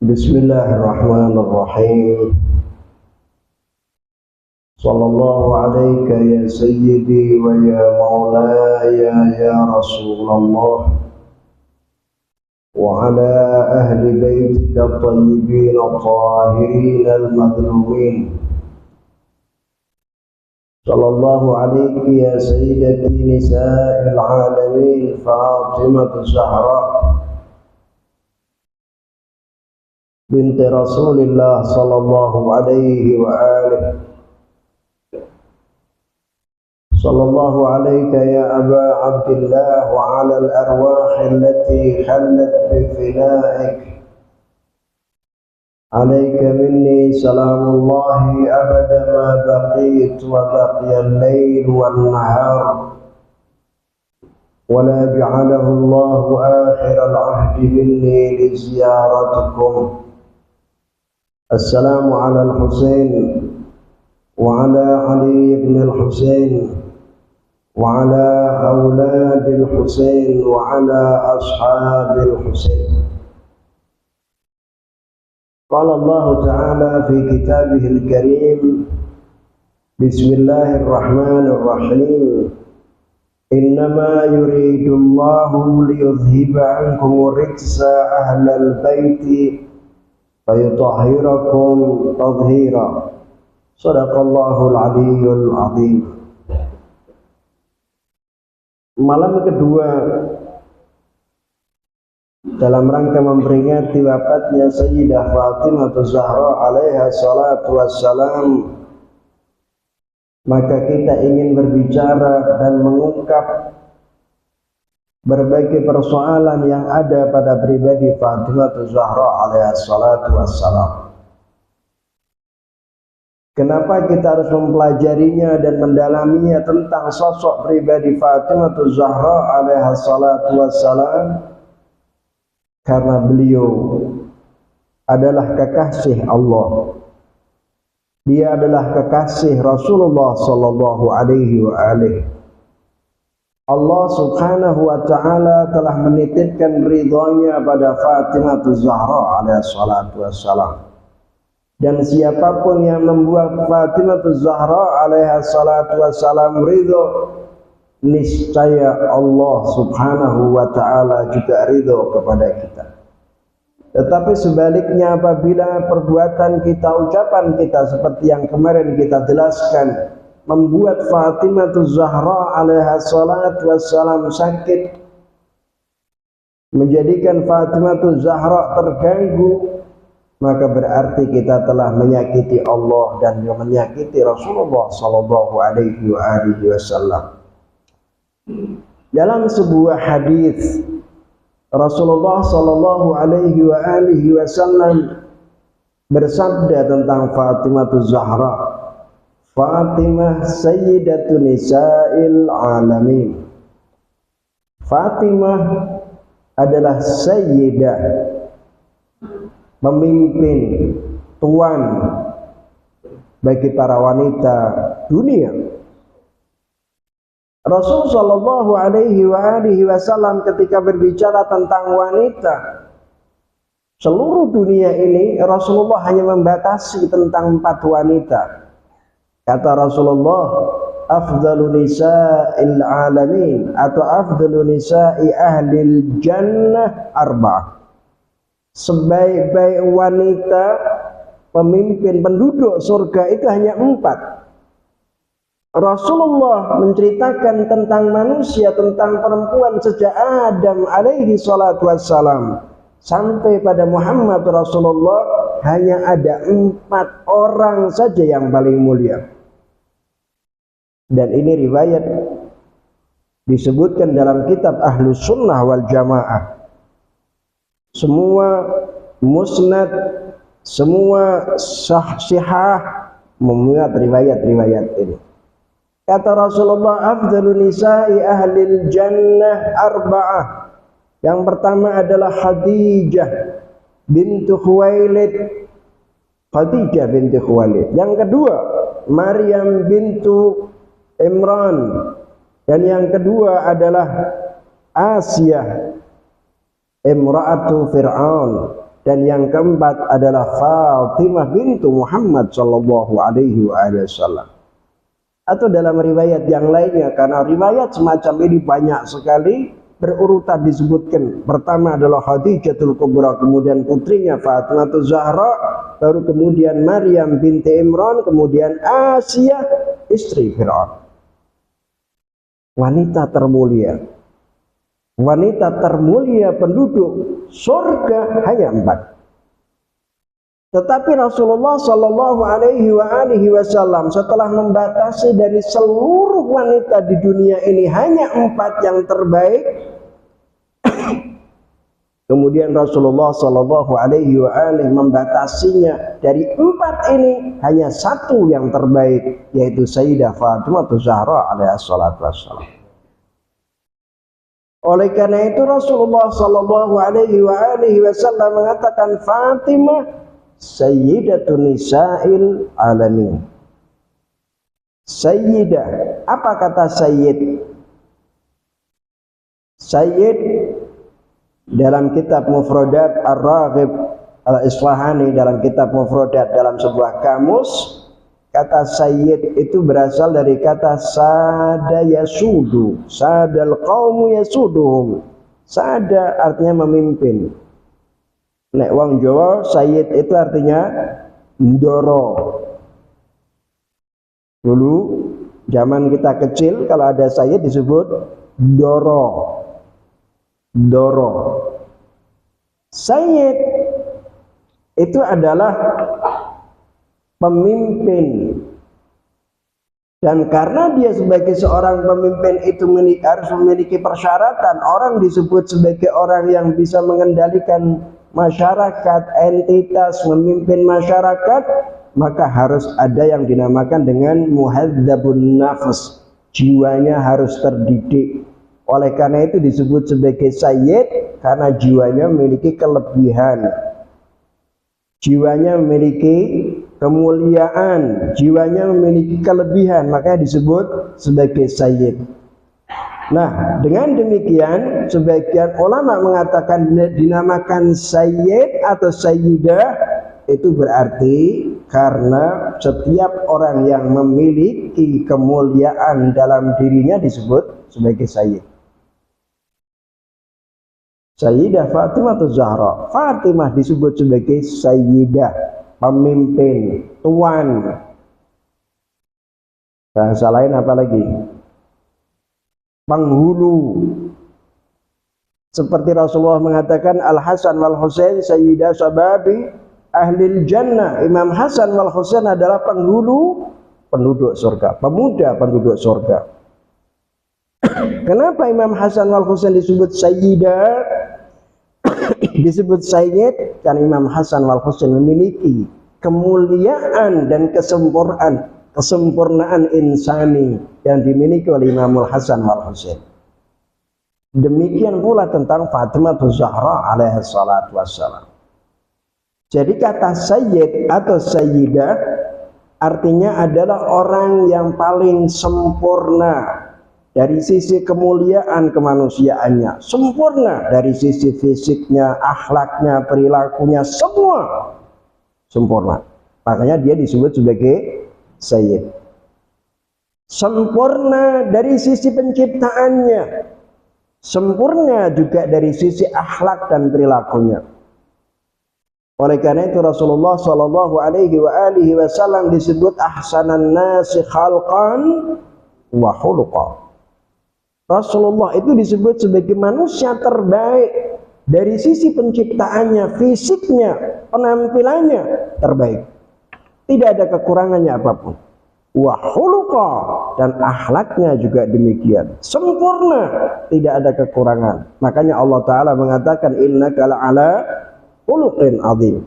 Bismillahirrahmanirrahim. Sallallahu alayka ya sayyidi wa ya maulaya ya Rasulullah wa ala ahli baitika tayyibin at-tahirin al-madlumin. Sallallahu alayki ya sayyidati nisa'il alamin Fatimah Zahra binti Rasulillah sallallahu alaihi wa alihi. Sallallahu alayka ya Aba Abdillah wa ala al-arwah allati khallat bi finaik. Alayka minni salamullahi abada ma baqit wa baqiya al-layl wal nahar. ولا جعله الله آخر العهد مني لزيارتكم. السلام على الحسين وعلى علي بن الحسين وعلى أولاد الحسين وعلى أصحاب الحسين. قال الله تعالى في كتابه الكريم: بسم الله الرحمن الرحيم. إنما يريد الله ليذهب عنكم الرجس أهل البيت ويطهركم تطهيرا. صدق الله العلي العظيم. Malam kedua dalam rangka memperingati wafatnya Sayyidah Fatimah Zahra alaiha salatu wassalam, maka kita ingin berbicara dan mengungkap berbagai persoalan yang ada pada pribadi Fatimah Zahra alaiha salatu wassalam. Kenapa kita harus mempelajarinya dan mendalaminya tentang sosok pribadi Fatimah Zahra alaiha salatu wassalam? Karena beliau adalah kekasih Allah. Dia adalah kekasih Rasulullah sallallahu alaihi wa alihi. Allah subhanahu wa ta'ala telah menitipkan ridhonya pada Fatimah Zahra alaihi salatu wassalam. Dan siapapun yang membuat Fatimah Zahra alaihi salatu wassalam ridho, niscaya Allah subhanahu wa ta'ala juga ridho kepada kita. Tetapi sebaliknya, apabila perbuatan kita, ucapan kita seperti yang kemarin kita jelaskan, membuat Fatimah Zahra alaiha salatu wassalam sakit, menjadikan Fatimah Zahra terganggu, maka berarti kita telah menyakiti Allah dan menyakiti Rasulullah sallallahu alaihi wasallam. Dalam sebuah hadis, Rasulullah sallallahu alaihi wasallam bersabda tentang Fatimah Zahra, Fatimah sayyidatu nisa'il alamin. Fatimah adalah sayyidah, pemimpin, tuan bagi para wanita dunia. Rasul sallallahu alaihi wasallam ketika berbicara tentang wanita seluruh dunia ini, Rasulullah hanya membatasi tentang 4 wanita. Kata Rasulullah, afdalu nisa'il alamin atau afdalu nisa'i ahlil jannah arba'ah. Sebaik-baik wanita pemimpin penduduk surga itu hanya 4. Rasulullah menceritakan tentang manusia, tentang perempuan sejak Adam alaihi salatu wassalam sampai pada Muhammad Rasulullah, hanya ada 4 orang saja yang paling mulia. Dan ini riwayat disebutkan dalam kitab Ahlus Sunnah wal Jamaah. Semua musnad, semua sahih memuat riwayat-riwayat ini. Kata Rasulullah, afdalu nisa'i ahlil jannah arba'ah. Yang pertama adalah Khadijah bintu Khuwailid. Khadijah bintu Khuwailid. Yang kedua, Maryam bintu Imran. Dan yang kedua adalah Asiyah imra'atu Fir'aun. dan yang keempat adalah Fatimah bintu Muhammad sallallahu alaihi wasallam. Atau dalam riwayat yang lainnya, karena riwayat semacam ini banyak sekali, berurutan disebutkan. Pertama adalah Khadijatul Kubra, kemudian putrinya Fatimah Zahra, baru kemudian Maryam binti Imran, kemudian Asia istri Fir'aun. Wanita termulia, wanita termulia penduduk surga hanya 4. Tetapi Rasulullah Shallallahu Alaihi Wasallam setelah membatasi dari seluruh wanita di dunia ini hanya 4 yang terbaik, kemudian Rasulullah Shallallahu Alaihi Wasallam membatasinya dari 4 ini hanya 1 yang terbaik, yaitu Sayyidah Fatimah Zahra alaihissalatu wassalam. Oleh karena itu Rasulullah Shallallahu Alaihi Wasallam mengatakan Fatimah Sayyidatun Nisa'il Alamin. Sayyidah, apa kata Sayyid? Sayyid dalam kitab Mufradat Ar-Raghib Al-Isfahani, dalam kitab Mufradat dalam sebuah kamus, kata Sayyid itu berasal dari kata Sada yasudu, Sadal qaumu yasuduhum. Sada artinya memimpin. Nek wong Jawa Sayyid itu artinya ndoro. Dulu zaman kita kecil kalau ada Sayyid disebut ndoro. Ndoro. Sayyid itu adalah pemimpin. Dan karena dia sebagai seorang pemimpin itu harus memiliki persyaratan, orang disebut sebagai orang yang bisa mengendalikan masyarakat, entitas, memimpin masyarakat, maka harus ada yang dinamakan dengan muhadzabun nafs, jiwanya harus terdidik. Oleh karena itu disebut sebagai sayyid, karena jiwanya memiliki kelebihan, jiwanya memiliki kemuliaan, jiwanya memiliki kelebihan, makanya disebut sebagai sayyid. Nah, dengan demikian sebagian ulama mengatakan dinamakan sayyid atau sayyidah itu berarti karena setiap orang yang memiliki kemuliaan dalam dirinya disebut sebagai sayyid. Sayyidah Fatimah Zahra, Fatimah disebut sebagai sayyidah, pemimpin, tuan. Bahasa lain apa lagi? Penghulu. Seperti Rasulullah mengatakan Al-Hasan wal Husain sayyidah sababi ahlil jannah. Imam Hasan wal Husain adalah penghulu penduduk surga, pemuda penduduk surga. Kenapa Imam Hasan wal Husain disebut sayyidah, disebut sayyid? Karena Imam Hasan wal Husain memiliki kemuliaan dan kesempurnaan insani yang dimiliki oleh Imamul Hasan wal Husain. Demikian pula tentang Fatimah Zahra alaihissalatu wassalam. Jadi kata sayyid atau sayyidah artinya adalah orang yang paling sempurna dari sisi kemuliaan kemanusiaannya, sempurna dari sisi fisiknya, akhlaknya, perilakunya, semua sempurna. Makanya dia disebut sebagai sayyid. Sempurna dari sisi penciptaannya, sempurna juga dari sisi akhlak dan perilakunya. Oleh karena itu Rasulullah Shallallahu Alaihi Wasallam disebut ahsanan nasi khalqan wa khuluqa. Rasulullah itu disebut sebagai manusia terbaik dari sisi penciptaannya, fisiknya, penampilannya terbaik. Tidak ada kekurangannya apapun. Wa khuluqa, dan akhlaknya juga demikian sempurna, tidak ada kekurangan. Makanya Allah Ta'ala mengatakan innaka la'ala khuluqin azim.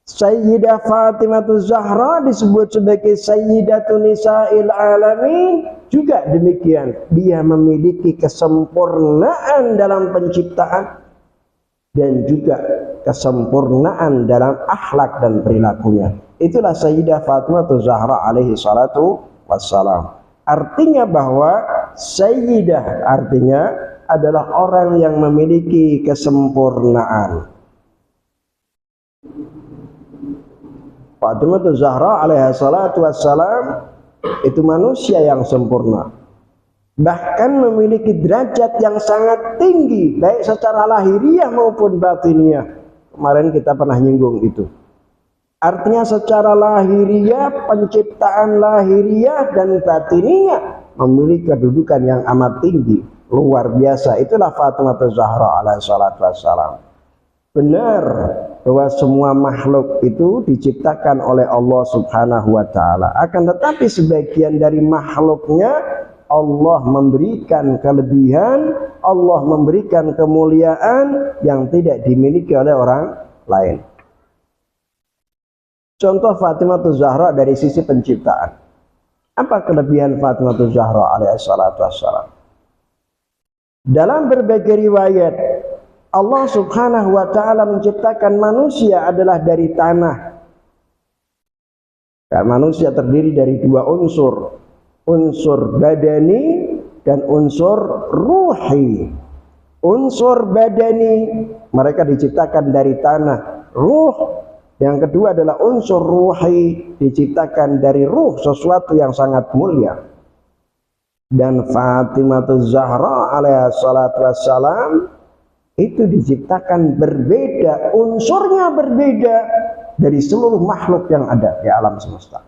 Sayyidah Fatimah Zahra disebut sebagai Sayyidatun Nisa'il Alamin, juga demikian, dia memiliki kesempurnaan dalam penciptaan dan juga kesempurnaan dalam akhlak dan perilakunya. Itulah Sayyidah Fatimah Zahra alaihi salatu wassalam. Artinya bahwa Sayyidah artinya adalah orang yang memiliki kesempurnaan. Fatimah Zahra alaiha salatu wassalam itu manusia yang sempurna, bahkan memiliki derajat yang sangat tinggi baik secara lahiriah maupun batiniah. Kemarin kita pernah nyinggung itu. Artinya secara lahiriah, penciptaan lahiriah dan batiniah memiliki kedudukan yang amat tinggi, luar biasa. Itulah Fatimah Zahra alaihi salatu wassalam. Benar bahwa semua makhluk itu diciptakan oleh Allah Subhanahu wa taala. Akan tetapi sebagian dari makhluknya Allah memberikan kelebihan, Allah memberikan kemuliaan yang tidak dimiliki oleh orang lain. Contoh Fatimah Zahra dari sisi penciptaan. Apa kelebihan Fatimah Zahra alaihi salatu wassalam? Dalam berbagai riwayat Allah Subhanahu wa taala menciptakan manusia adalah dari tanah. Manusia terdiri dari dua unsur, unsur badani dan unsur ruhi. Unsur badani mereka diciptakan dari tanah. Ruh yang kedua adalah unsur ruhi, diciptakan dari ruh, sesuatu yang sangat mulia. Dan Fatimah Zahra alaiha salatu wassalam itu diciptakan berbeda, unsurnya berbeda dari seluruh makhluk yang ada di alam semesta.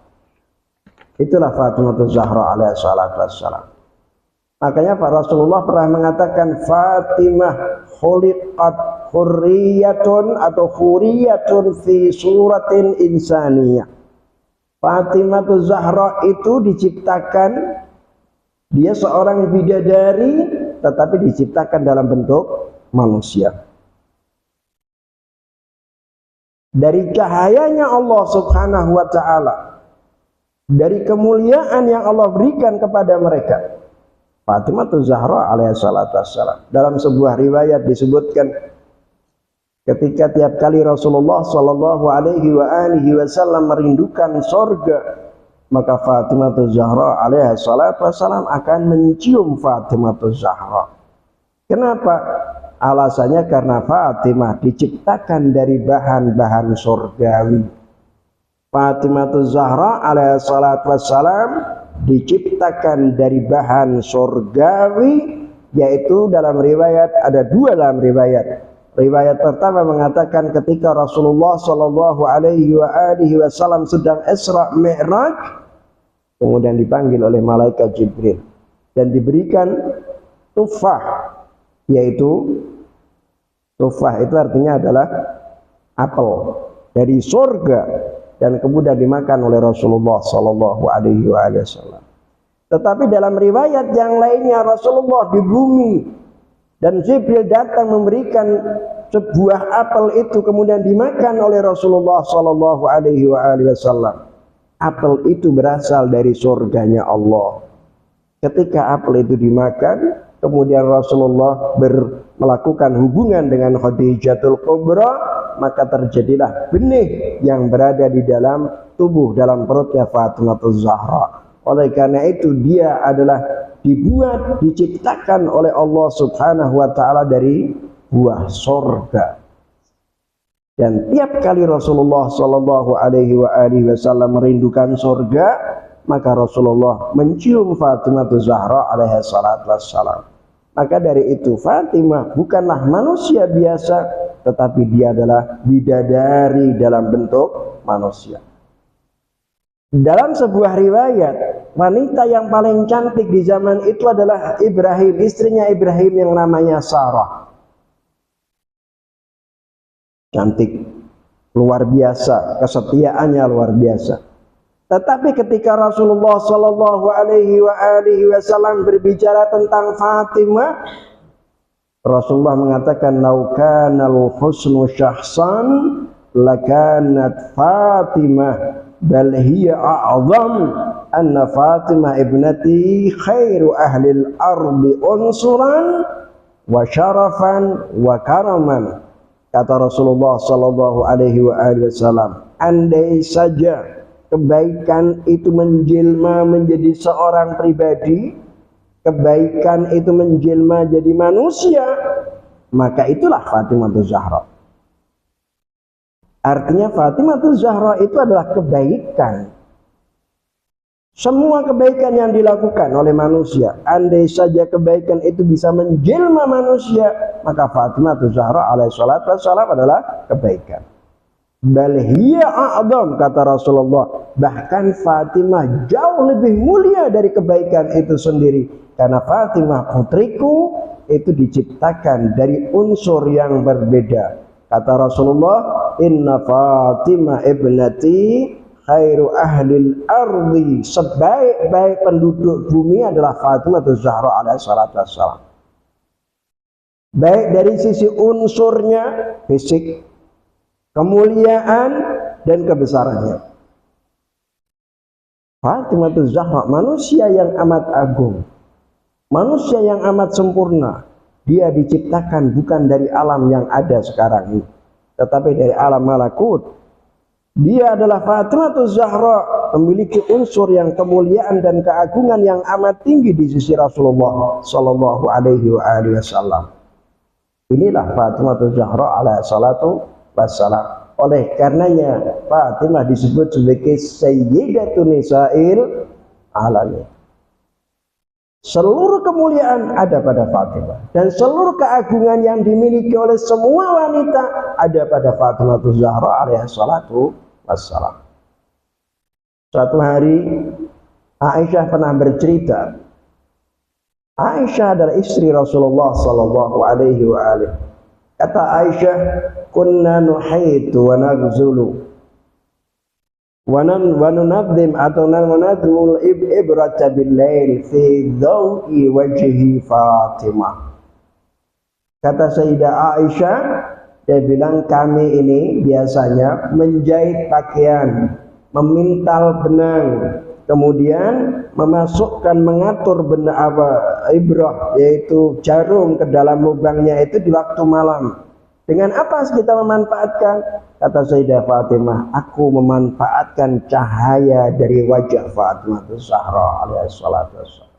Itulah Fatimah Zahra alaihi salatu wassalam. Makanya Pak Rasulullah pernah mengatakan Fatimah khuliqat hurriyatun atau huriyatun fi suratin insaniyah. Fatimah Zahra itu diciptakan, dia seorang bidadari tetapi diciptakan dalam bentuk manusia. Dari cahayanya Allah Subhanahu wa taala, dari kemuliaan yang Allah berikan kepada mereka, Fatimah Zahra alaihi salatu wassalam. Dalam sebuah riwayat disebutkan ketika tiap kali Rasulullah sallallahu alaihi wasallam merindukan surga, maka Fatimah Zahra alaihi salatu wassalam akan mencium Fatimah Zahra. Kenapa? Alasannya karena Fatimah diciptakan dari bahan-bahan surgawi. Fatimah Zahra alaihi salatu wassalam diciptakan dari bahan surgawi, yaitu dalam riwayat ada dua dalam riwayat. Riwayat pertama mengatakan ketika Rasulullah sallallahu alaihi wasallam sedang Isra Mi'raj, kemudian dipanggil oleh malaikat Jibril dan diberikan tufah, yaitu tufah itu artinya adalah apel dari surga, dan kemudian dimakan oleh Rasulullah sallallahu alaihi wasallam. Tetapi dalam riwayat yang lainnya Rasulullah di bumi dan Jibril datang memberikan sebuah apel itu kemudian dimakan oleh Rasulullah sallallahu alaihi wasallam. Apel itu berasal dari surganya Allah. Ketika apel itu dimakan, kemudian Rasulullah melakukan hubungan dengan Khadijatul Kubra, maka terjadilah benih yang berada di dalam tubuh, dalam perutnya Fatimah Zahra. Oleh karena itu dia adalah dibuat, diciptakan oleh Allah Subhanahu wa taala dari buah surga. Dan tiap kali Rasulullah sallallahu alaihi wasallam merindukan surga, maka Rasulullah mencium Fatimah Zahra alaihi salatu wassalam. Maka dari itu Fatimah bukanlah manusia biasa, tetapi dia adalah bidadari dalam bentuk manusia. Dalam sebuah riwayat, wanita yang paling cantik di zaman itu adalah Ibrahim, istrinya Ibrahim yang namanya Sarah. Cantik, luar biasa, kesetiaannya luar biasa. Tetapi ketika Rasulullah sallallahu alaihi wasallam berbicara tentang Fatimah, Rasulullah mengatakan lau kanal husnu syahsan lakanat Fatimah bal hiya a'zam anna Fatimah ibnati khairu ahlil ardi unsuran wa syarafan wa karaman. Kata Rasulullah sallallahu alaihi wasallam, andai saja kebaikan itu menjelma menjadi seorang pribadi, kebaikan itu menjelma jadi manusia, maka itulah Fatimah Zahra. Artinya Fatimah Zahra itu adalah kebaikan. Semua kebaikan yang dilakukan oleh manusia, andai saja kebaikan itu bisa menjelma manusia, maka Fatimah Zahra alaihi salatu wassalam adalah kebaikan. Bal hiya a'zam, kata Rasulullah, bahkan Fatimah jauh lebih mulia dari kebaikan itu sendiri, karena Fatimah putriku itu diciptakan dari unsur yang berbeda. Kata Rasulullah, inna Fatimah ibnati khairu ahlil ardi, sebaik-baik penduduk bumi adalah Fatimah Zahra alaihi salatu wassalam. Baik dari sisi unsurnya, fisik, kemuliaan dan kebesarannya. Fatimah Zahra manusia yang amat agung, manusia yang amat sempurna. Dia diciptakan bukan dari alam yang ada sekarang ini, tetapi dari alam malakut. Dia adalah Fatimah Zahra, memiliki unsur yang kemuliaan dan keagungan yang amat tinggi di sisi Rasulullah Sallallahu Alaihi Wasallam. Inilah Fatimah Zahra alaihi salatu wassalam. Oleh karenanya Fatimah disebut sebagai Sayyidatun Nisa'il Alamin. Seluruh kemuliaan ada pada Fatimah, dan seluruh keagungan yang dimiliki oleh semua wanita ada pada Fatimah Zahra alaihi salatu wassalam. Suatu hari Aisyah pernah bercerita. Aisyah adalah istri Rasulullah sallallahu alaihi wa alihi. Kata Aisyah, kunna nuhaitu wa nagzulu wa nunaddim atau nunadmul ibrata bil lail fi dhawi wajhi Fatimah. Kata Sayyidah Aisyah, dia bilang kami ini biasanya menjahit pakaian, memintal benang, kemudian memasukkan, mengatur benda ibrah, yaitu jarum ke dalam lubangnya itu di waktu malam. Dengan apa kita memanfaatkan? Kata Sayyidah Fatimah, aku memanfaatkan cahaya dari wajah Fatimah Zahra alaihi salatu wassalam.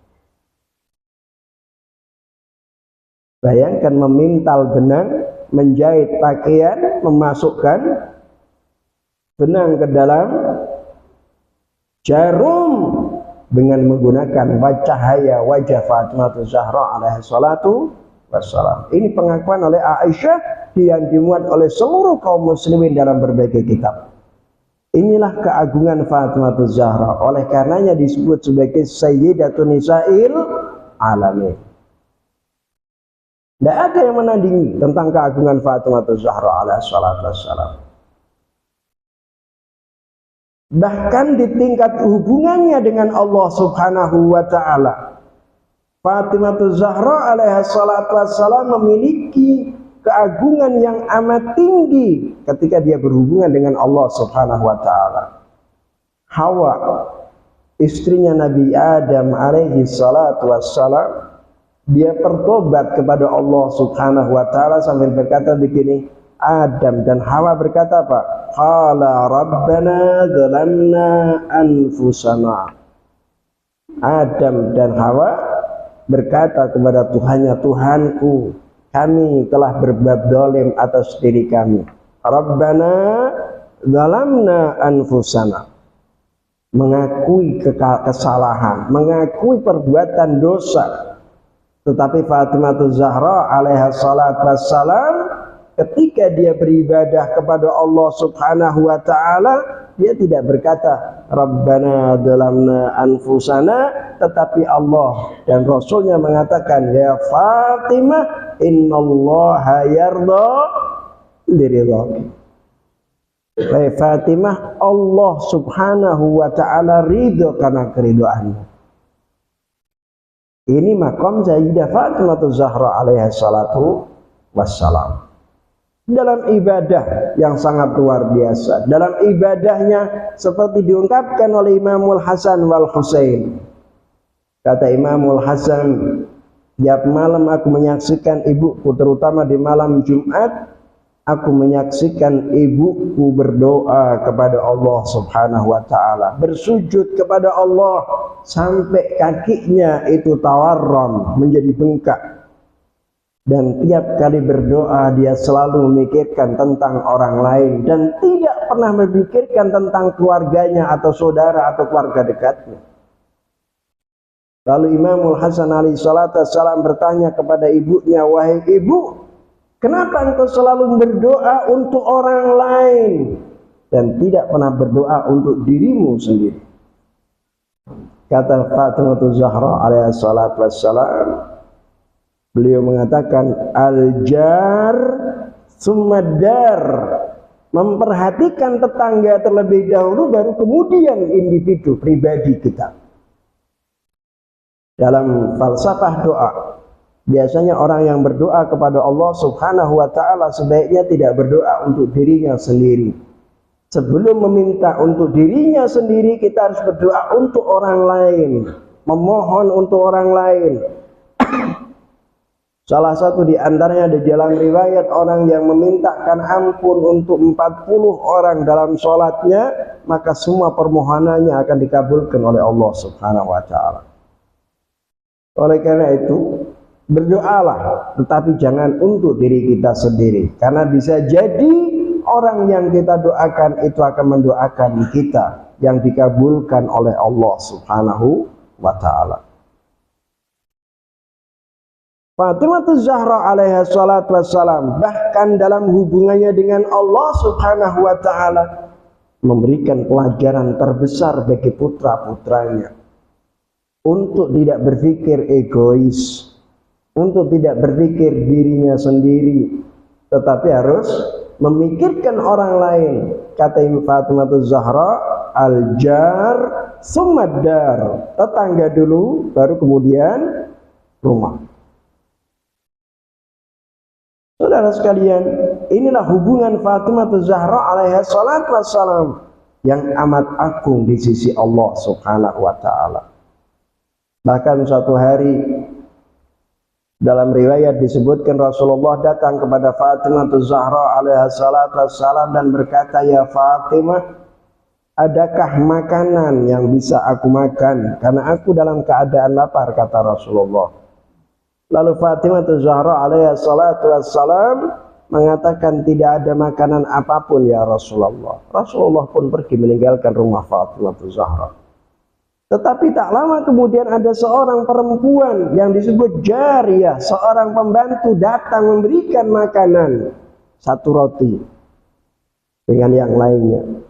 Bayangkan memintal benang, menjahit pakaian, memasukkan benang ke dalam jarum dengan menggunakan cahaya wajah Fatimah Zahra alaihi salatu wassalam. Ini pengakuan oleh Aisyah yang dimuat oleh seluruh kaum muslimin dalam berbagai kitab. Inilah keagungan Fatimah Zahra. Oleh karenanya disebut sebagai Sayyidatun Nisa'il Alamin. Tidak ada yang menandingi tentang keagungan Fatimah Zahra alaihi salatu wassalam. Bahkan di tingkat hubungannya dengan Allah Subhanahu wa ta'ala, Fatimah Zahra alaihi salatu wassalam memiliki keagungan yang amat tinggi ketika dia berhubungan dengan Allah Subhanahu wa ta'ala. Hawa, istrinya Nabi Adam alaihi salatu wassalam, dia bertobat kepada Allah Subhanahu wa ta'ala sambil berkata begini. Adam dan Hawa berkata apa? Qala rabbana dzalamna anfusana. Adam dan Hawa berkata kepada Tuhannya, Tuhanku, kami telah berbuat zalim atas diri kami. Rabbana dzalamna anfusana. Mengakui kesalahan, mengakui perbuatan dosa. Tetapi Fatimah Zahra alaiha salatu wassalam, ketika dia beribadah kepada Allah Subhanahu wa ta'ala, dia tidak berkata Rabbana dzalamna anfusana, tetapi Allah dan Rasulnya mengatakan, ya Fatimah, innallaha yarda liridhaki. Hai Fatimah, Allah Subhanahu wa ta'ala ridho karena keridhoanmu. Ini makom Sayyidah Fatimah Zahra alaihi salatu wassalam. Dalam ibadah yang sangat luar biasa, dalam ibadahnya seperti diungkapkan oleh Imamul Hasan wal Husain. Kata Imamul Hasan, tiap malam aku menyaksikan ibuku, terutama di malam Jumat, aku menyaksikan ibuku berdoa kepada Allah Subhanahu wa ta'ala, bersujud kepada Allah sampai kakinya itu tawarram, menjadi bengkak. dan tiap kali berdoa dia selalu memikirkan tentang orang lain dan tidak pernah memikirkan tentang keluarganya atau saudara atau keluarga dekatnya. Lalu Imamul Hasan alaihi salatu wassalam bertanya kepada ibunya, "Wahai ibu, kenapa engkau selalu berdoa untuk orang lain dan tidak pernah berdoa untuk dirimu sendiri?" Kata Fatimah Zahra alaihi salatu wassalam, beliau mengatakan, al-jar sumadar, memperhatikan tetangga terlebih dahulu baru kemudian individu pribadi kita. Dalam falsafah doa, biasanya orang yang berdoa kepada Allah Subhanahu wa taala sebaiknya tidak berdoa untuk dirinya sendiri. Sebelum meminta untuk dirinya sendiri, kita harus berdoa untuk orang lain, memohon untuk orang lain. Salah satu di antaranya di dalam riwayat orang yang memintakan ampun untuk 40 orang dalam sholatnya, maka semua permohonannya akan dikabulkan oleh Allah Subhanahu wa taala. Oleh karena itu, berdoalah, tetapi jangan untuk diri kita sendiri, karena bisa jadi orang yang kita doakan itu akan mendoakan kita yang dikabulkan oleh Allah Subhanahu wa taala. Fatimah Zahra alaiha salatu wassalam bahkan dalam hubungannya dengan Allah Subhanahu wa taala memberikan pelajaran terbesar bagi putra-putranya untuk tidak berpikir egois, untuk tidak berpikir dirinya sendiri, tetapi harus memikirkan orang lain. Kata Ibu Fatimah Zahra, al-jar sumadar, tetangga dulu baru kemudian rumah. Saudara sekalian, inilah hubungan Fatimah Zahra alaiha salatu wassalam yang amat agung di sisi Allah Subhanahu wa taala. Bahkan suatu hari dalam riwayat disebutkan Rasulullah datang kepada Fatimah Zahra alaiha salatu wassalam dan berkata, "Ya Fatimah, adakah makanan yang bisa aku makan? Karena aku dalam keadaan lapar," kata Rasulullah. Lalu Fatimah Zahra alaiha salatu wassalam mengatakan, "Tidak ada makanan apapun ya Rasulullah." Rasulullah pun pergi meninggalkan rumah Fatimah Zahra. Tetapi tak lama kemudian ada seorang perempuan yang disebut Jariyah, seorang pembantu datang memberikan makanan, satu roti dengan yang lainnya.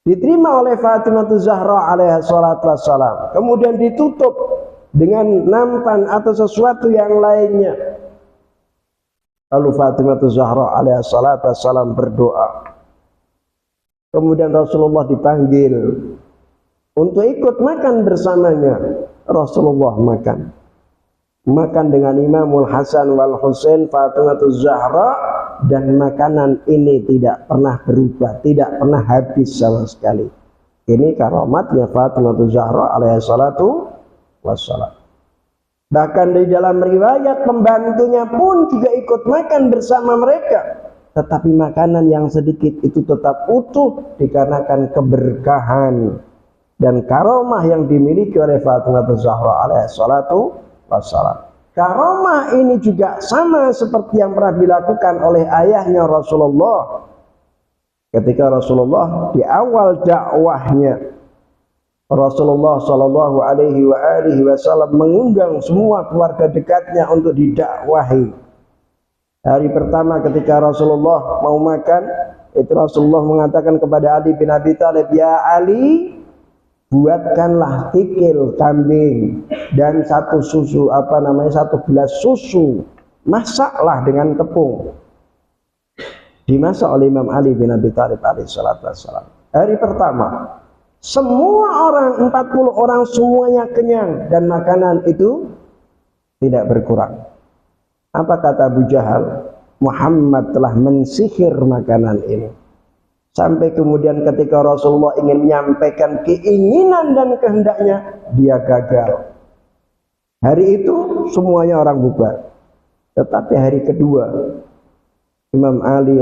Diterima oleh Fatimah Zahra alaiha salatu wassalam, kemudian ditutup dengan nampan atau sesuatu yang lainnya. Lalu Fatimah Zahra alaiha salatu wassalam berdoa. Kemudian Rasulullah dipanggil untuk ikut makan bersamanya. Rasulullah makan dengan Imamul Hasan wal Husain, Fatimah Zahra, dan makanan ini tidak pernah berubah, tidak pernah habis sama sekali. Ini karamatnya Fatimah Zahra alaihi salatu wassalam. Bahkan di dalam riwayat pembantunya pun juga ikut makan bersama mereka, tetapi makanan yang sedikit itu tetap utuh dikarenakan keberkahan dan karomah yang dimiliki oleh Fatimah Zahra alaihi salatu wassalam. Karomah ini juga sama seperti yang pernah dilakukan oleh ayahnya Rasulullah. Ketika Rasulullah di awal dakwahnya, Rasulullah Shallallahu Alaihi Wasallam mengundang semua keluarga dekatnya untuk didakwahi. Hari pertama ketika Rasulullah mau makan, itu Rasulullah mengatakan kepada Ali bin Abi Thalib, "Ya Ali, buatkanlah tikil kambing dan satu gelas susu, masaklah dengan tepung." Dimasak oleh Imam Ali bin Abi Thalib alaihissalam. Hari pertama, semua orang, 40 orang semuanya kenyang dan makanan itu tidak berkurang. Apa kata Abu Jahal? Muhammad telah mensihir makanan ini. Sampai kemudian ketika Rasulullah ingin menyampaikan keinginan dan kehendaknya, dia gagal. Hari itu semuanya orang bubar. Tetapi hari kedua,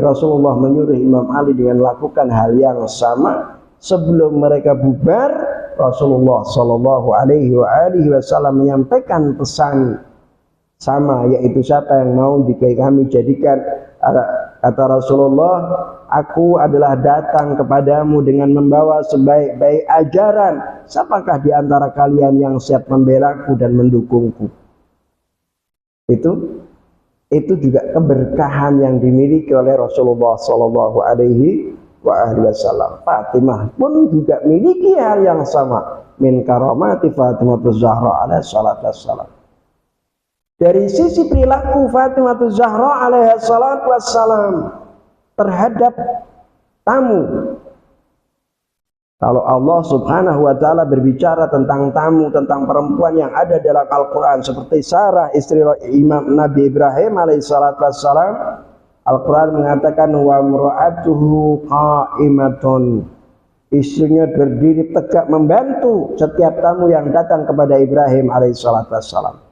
Rasulullah menyuruh Imam Ali dengan melakukan hal yang sama. Sebelum mereka bubar, Rasulullah Shallallahu Alaihi Wasallam menyampaikan pesan sama, yaitu siapa yang mau kami jadikan, kata Rasulullah, aku adalah datang kepadamu dengan membawa sebaik-baik ajaran. Siapakah di antara kalian yang siap membelaku dan mendukungku? Itu juga keberkahan yang dimiliki oleh Rasulullah Sallallahu Alaihi Wasallam. Fatimah pun juga miliki hal yang sama. Min karamati Fatimah Zahra alaihi salatu wassalam. Dari sisi perilaku Fatimah Zahra alaihi salatu wassalam terhadap tamu. Kalau Allah Subhanahu wa taala berbicara tentang tamu, tentang perempuan yang ada dalam Al-Qur'an seperti Sarah istri Imam Nabi Ibrahim alaihi salatu wassalam, Al-Qur'an mengatakan wa imra'atuhu qa'imatun. Istrinya berdiri tegak membantu setiap tamu yang datang kepada Ibrahim alaihi salatu wassalam.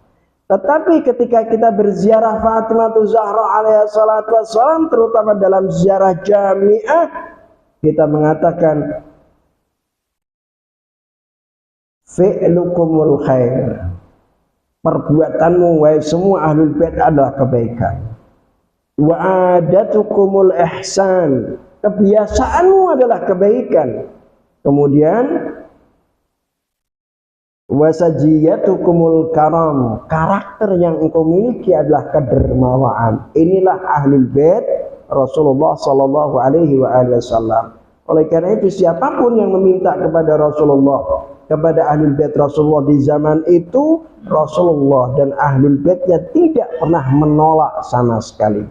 Tetapi ketika kita berziarah Fatimah Zahra alaihi salatu wassalam, terutama dalam ziarah jamiah, kita mengatakan fi'lukumul khair. Perbuatanmu wahai semua ahlul bait adalah kebaikan. Wa adatukumul ihsan. Kebiasaanmu adalah kebaikan. Kemudian wasajiyatukumul karam. Karakter yang engkau miliki adalah kedermawaan. Inilah ahlul bait Rasulullah Sallallahu Alaihi Wasallam. Oleh karena itu siapapun yang meminta kepada Rasulullah, kepada ahlul bait Rasulullah di zaman itu, Rasulullah dan ahlul baitnya tidak pernah menolak sama sekali.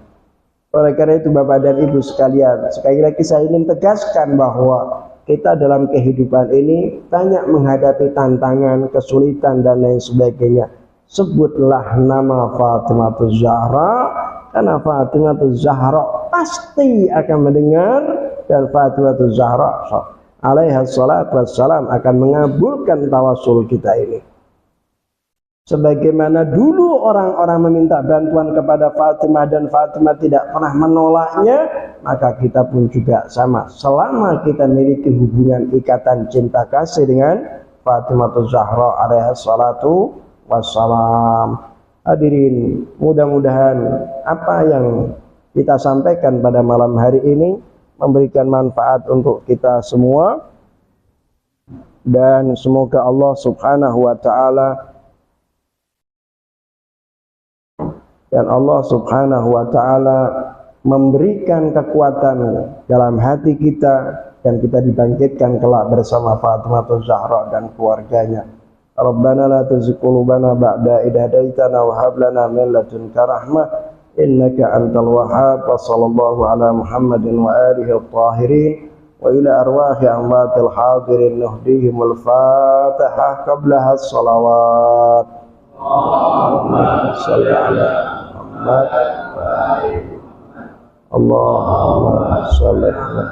Oleh karena itu Bapak dan Ibu sekalian, sekali lagi saya ingin tegaskan bahwa kita dalam kehidupan ini banyak menghadapi tantangan, kesulitan dan lain sebagainya. Sebutlah nama Fatimah Zahra, karena Fatimah Zahra pasti akan mendengar, dan Fatimah Zahra alaihi salatu wassalam akan mengabulkan tawasul kita ini. Sebagaimana dulu orang-orang meminta bantuan kepada Fatimah dan Fatimah tidak pernah menolaknya, maka kita pun juga sama. Selama kita memiliki hubungan ikatan cinta kasih dengan Fatimah Zahra alaihi salatu wassalam. Hadirin, mudah-mudahan apa yang kita sampaikan pada malam hari ini memberikan manfaat untuk kita semua, dan semoga Allah Subhanahu wa taala memberikan kekuatan dalam hati kita, dan kita dibangkitkan kelak bersama Fatimah Zahra dan keluarganya. Rabbana la tuzigh qulubana ba'da idh hadaitana wa hab lana min ladunka rahmah innaka antal wahhab. Wa sallallahu ala Muhammadin wa alihi at-tahirin wa ila arwahi amwatil hadirin nuhdihimul fatihah qablaha as-salawat. Allahumma shalli ala Muhammad wa ali Allahumma shalli ala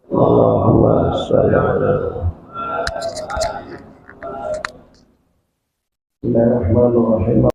Allahumma shalli ala Bismillahirrahmanirrahim.